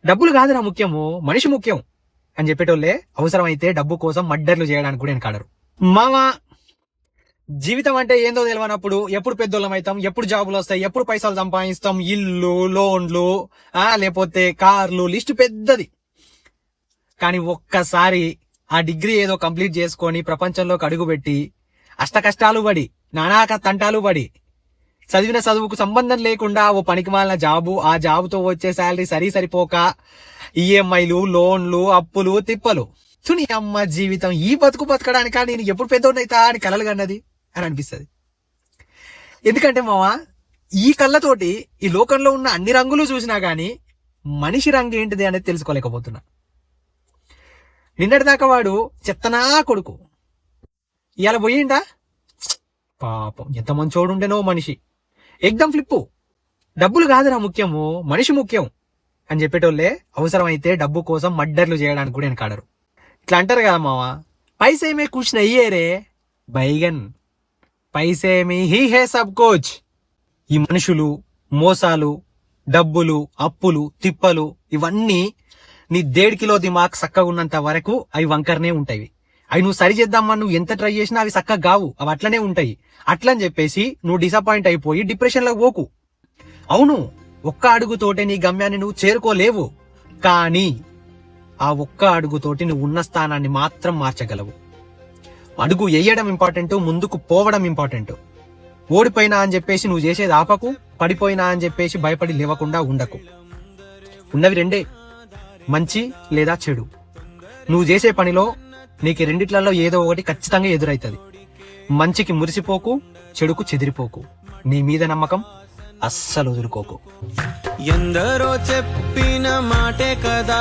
డబ్బులు కాదురా ముఖ్యము, మనిషి ముఖ్యం అని చెప్పేటోళ్ళే అవసరమైతే డబ్బు కోసం మర్డర్లు చేయడానికి కూడా వెనకాడరు. మామ, జీవితం అంటే ఏందో తెలియనప్పుడు ఎప్పుడు పెద్దోళ్ళం అవుతాం, ఎప్పుడు జాబులు వస్తాయి, ఎప్పుడు పైసలు సంపాదిస్తాం, ఇల్లు, లోన్లు, లేకపోతే కార్లు, లిస్టు పెద్దది. కానీ ఒక్కసారి ఆ డిగ్రీ ఏదో కంప్లీట్ చేసుకొని ప్రపంచంలోకి అడుగుపెట్టి అష్ట కష్టాలు పడి నానాక తంటాలు పడి చదివిన చదువుకు సంబంధం లేకుండా ఓ పనికిమాలిన జాబు, ఆ జాబుతో వచ్చే శాలరీ సరిపోక ఈఎంఐలు, లోన్లు, అప్పులు, తిప్పలు. తుని అమ్మ జీవితం ఈ బతకడానికా నేను ఎప్పుడు పెద్దోడైతా అని కలలు కన్నది అని అనిపిస్తుంది. ఎందుకంటే మావా, ఈ కళ్ళతోటి ఈ లోకంలో ఉన్న అన్ని రంగులు చూసినా గానీ మనిషి రంగు ఏంటిది అనేది తెలుసుకోలేకపోతున్నా. నిన్నటిదాకా వాడు చెత్తనా కొడుకు, ఇవాళ పోయిండా పాపం, ఎంత మంచోడుండేనో మనిషి. ఎగ్దం ఫ్లిప్పు. డబ్బులు కాదురా ముఖ్యము, మనిషి ముఖ్యం అని చెప్పేటోళ్ళే అవసరమైతే డబ్బు కోసం మర్డర్లు చేయడానికి కూడా వెనకాడరు. ఇట్లా అంటారు కదా మావా, పైసేమే కుచ్ నయ్యే రే బైగన్, పైసేమి హీ హే సబ్ కుచ్. ఈ మనుషులు, మోసాలు, డబ్బులు, అప్పులు, తిప్పలు ఇవన్నీ నీ 1.5 కిలో దిమాగ్ చక్కగా ఉన్నంత వరకు అవి వంకరనే ఉంటాయి. అవి నువ్వు సరి చేద్దామా నువ్వు ఎంత ట్రై చేసినా అవి చక్కగా కావు, అవి అట్లనే ఉంటాయి. అట్లని చెప్పేసి నువ్వు డిసప్పాయింట్ అయిపోయి డిప్రెషన్లోకి పోకు. అవును, ఒక్క అడుగుతోటే నీ గమ్యాన్ని నువ్వు చేరుకోలేవు, కానీ ఆ ఒక్క అడుగుతోటి నువ్వు ఉన్న స్థానాన్ని మాత్రం మార్చగలవు. అడుగు వేయడం ఇంపార్టెంట్, ముందుకు పోవడం ఇంపార్టెంట్. ఓడిపోయినా అని చెప్పేసి నువ్వు చేసేది ఆపకు, పడిపోయినా అని చెప్పేసి భయపడి లేవకుండా ఉండకు. ఉన్నవి రెండే, మంచి లేదా చెడు. నువ్వు చేసే పనిలో నీకు రెండిట్లలో ఏదో ఒకటి ఖచ్చితంగా ఎదురైతుంది. మంచికి మురిసిపోకు, చెడుకు చెదిరిపోకు. నీ మీద నమ్మకం అస్సలు వదులుకోకు. ఎందరో చెప్పిన మాటే కదా